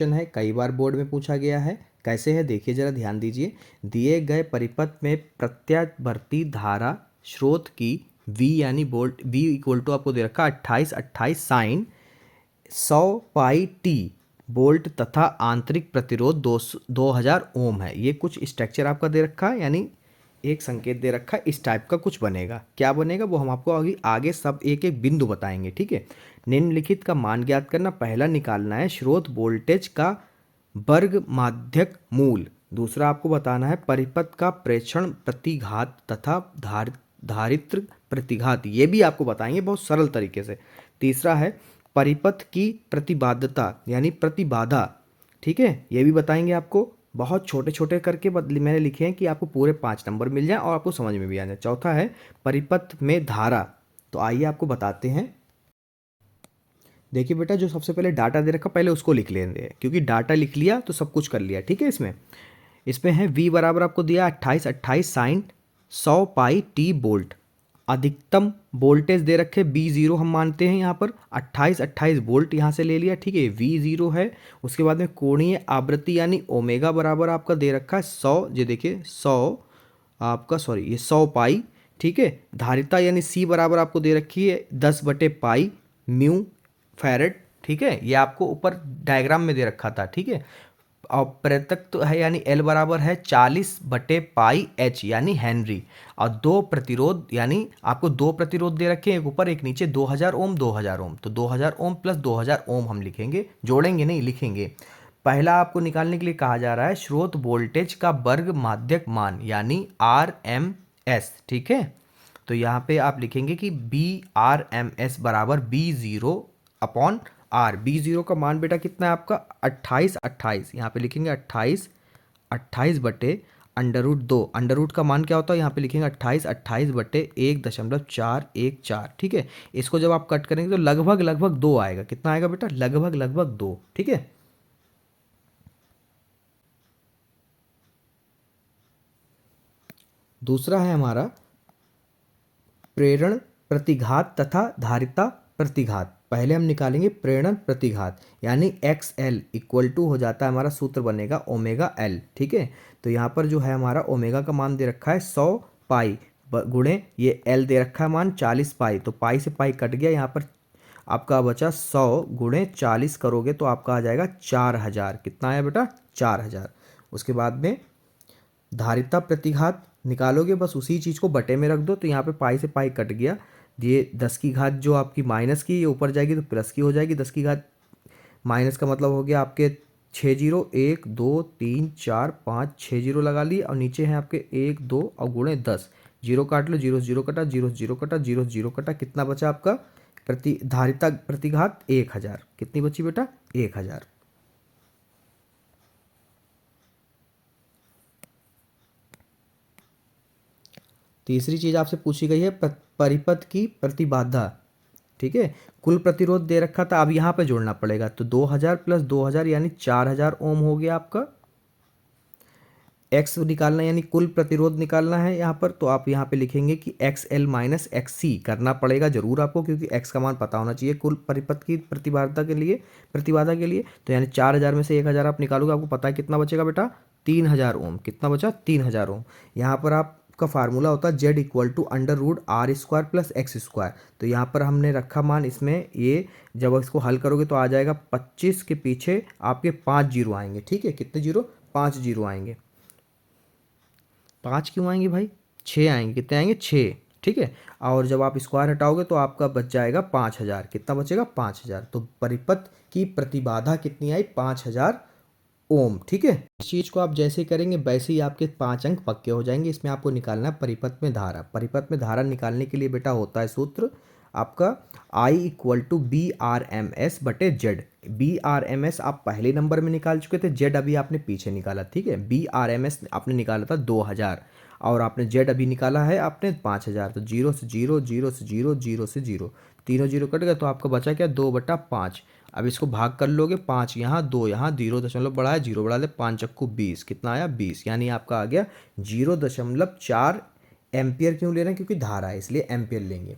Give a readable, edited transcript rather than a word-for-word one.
Question है, कई बार board में पूछा गया है। कैसे है देखिए जरा, ध्यान दीजिए। दिए गए परिपथ में प्रत्यावर्ती धारा स्रोत की V यानी वोल्ट V इक्वल टू आपको दे रखा 28 साइन 100 पाई टी वोल्ट तथा आंतरिक प्रतिरोध 2000 ओम है। ये कुछ स्ट्रक्चर आपका दे रखा है, यानी एक संकेत दे रखा है, इस टाइप का कुछ बनेगा। क्या बनेगा वो हम आपको आगे सब एक एक बिंदु बताएंगे, ठीक है। निम्नलिखित का मान ज्ञात करना। पहला निकालना है स्रोत वोल्टेज का वर्ग माध्यक मूल। दूसरा आपको बताना है परिपथ का प्रेक्षण प्रतिघात तथा धारित्र प्रतिघात, ये भी आपको बताएंगे बहुत सरल तरीके से। तीसरा है परिपथ की प्रतिबाध्यता यानी प्रतिबाधा, ठीक है, ये भी बताएंगे आपको। बहुत छोटे छोटे करके मैंने लिखे हैं कि आपको पूरे 5 नंबर मिल जाए और आपको समझ में भी आ जाए। चौथा है परिपथ में धारा, तो आइए आपको बताते हैं। देखिए बेटा, जो सबसे पहले डाटा दे रखा पहले उसको लिख लेंगे, क्योंकि डाटा लिख लिया तो सब कुछ कर लिया, ठीक है। इसमें है V बराबर आपको दिया 28 साइन 100 पाई टी वोल्ट। अधिकतम वोल्टेज दे रखे B0 हम मानते हैं यहाँ पर 28 वोल्ट यहाँ से ले लिया, ठीक है। V0 है। उसके बाद में कोणीय आवृत्ति यानी ओमेगा बराबर आपका दे रखा है 100, ये देखिए 100 आपका, सॉरी ये 100 पाई, ठीक है। धारिता यानी C बराबर आपको दे रखी है 10/पाई म्यू फैरेड, ठीक है। ये आपको ऊपर डायग्राम में दे रखा था, ठीक है। और पृथक तो है यानी L बराबर है 40/पाई H यानी हेनरी। और दो प्रतिरोध यानी आपको दो प्रतिरोध दे रखे हैं, एक ऊपर एक नीचे, 2000 ओम 2000 ओम, तो 2000 ओम प्लस 2000 ओम हम लिखेंगे, जोड़ेंगे नहीं लिखेंगे। पहला आपको निकालने के लिए कहा जा रहा है स्रोत वोल्टेज का वर्ग माध्यक मान यानी RMS, ठीक है। तो यहाँ पे आप लिखेंगे कि BRMS बराबर B0 अपॉन R। B0 का मान बेटा कितना है आपका 28 यहाँ पे लिखेंगे 28 बटे √2। अंडर रूट का मान क्या होता है, यहाँ पे लिखेंगे 28 बटे 1.414, ठीक है। इसको जब आप कट करेंगे तो लगभग 2 आएगा। कितना आएगा बेटा, लगभग 2, ठीक है। दूसरा है हमारा प्रेरण प्रतिघात तथा धारिता प्रतिघात। पहले हम निकालेंगे प्रेरण प्रतिघात यानी XL इक्वल टू हो जाता है, हमारा सूत्र बनेगा ओमेगा L, ठीक है। तो यहाँ पर जो है हमारा ओमेगा का मान दे रखा है 100 पाई गुणे ये L दे रखा है मान 40 पाई, तो पाई से पाई कट गया, यहाँ पर आपका बचा 100 गुणे 40 करोगे तो आपका आ जाएगा 4000। कितना आया बेटा, 4000। उसके बाद में धारिता प्रतिघात निकालोगे, बस उसी चीज़ को बटे में रख दो, तो यहाँ पे पाई से पाई कट गया, ये 10 की घात जो आपकी माइनस की ये ऊपर जाएगी तो प्लस की हो जाएगी। 10 की घात माइनस का मतलब हो गया आपके 6 जीरो, 1 2 3 4 5 6 जीरो लगा लिए, और नीचे हैं आपके 1 2 और गुणे 10, जीरो काट लो, जीरो जीरो कटा, जीरो जीरो कटा, जीरो जीरो कटा, कितना बचा आपका धारिता प्रतिघात 1000। कितनी बची बेटा, 1000। तीसरी चीज आपसे पूछी गई है परिपथ की प्रतिबाधा, ठीक है। कुल प्रतिरोध दे रखा था, अब यहां पे जोड़ना पड़ेगा, तो 2000 प्लस 2000 यानी 4000 ओम हो गया आपका। एक्स निकालना यानी कुल प्रतिरोध निकालना है यहाँ पर, तो आप यहाँ पे लिखेंगे कि XL माइनस XC करना पड़ेगा जरूर आपको, क्योंकि X का मान पता होना चाहिए कुल परिपथ की प्रतिबाधा के लिए। तो यानी 4000 में से 1000 आप निकालोगे, आपको पता है कितना बचेगा बेटा, 3000 ओम। कितना बचा, 3000 ओम। यहाँ पर आपका फार्मूला होता है Z equal to √R² plus X²। तो यहाँ पर हमने रखा मान, इसमें ये जब इसको हल करोगे तो आ जाएगा 25 के पीछे आपके 5 जीरो आएंगे, ठीक है। कितने जीरो, 5 जीरो आएंगे। 5 क्यों आएंगे भाई, 6 आएंगे। कितने आएंगे, 6, ठीक है। और जब आप स्क्वायर हटाओगे तो आपका बच जाएगा 5000। कितना बचेगा, 5000। तो परिपथ की प्रतिबाधा कितनी आई, 5000 ओम, ठीक है। इस चीज़ को आप जैसे करेंगे वैसे ही आपके 5 अंक पक्के हो जाएंगे। इसमें आपको निकालना है परिपथ में धारा। परिपथ में धारा निकालने के लिए बेटा होता है सूत्र आपका I इक्वल टू BRMS बटे Z। BRMS आप पहले नंबर में निकाल चुके थे, Z अभी आपने पीछे निकाला, ठीक है। BRMS आपने निकाला था 2000 और आपने Z अभी निकाला है आपने 5000। तो 0 से 0, 0 से 0, 0 से 0, तीनों जीरो कट गए, तो आपका बचा क्या, 2/5। अब इसको भाग कर लोगे, 5 यहाँ 2 यहाँ, 0 बढ़ाया, 0 बढ़ा दे, 5 चक्कू 20। कितना आया, 20। यानी आपका आ गया 0.4 एम्पियर। क्यों ले रहे हैं, क्योंकि धारा है इसलिए एम्पियर लेंगे।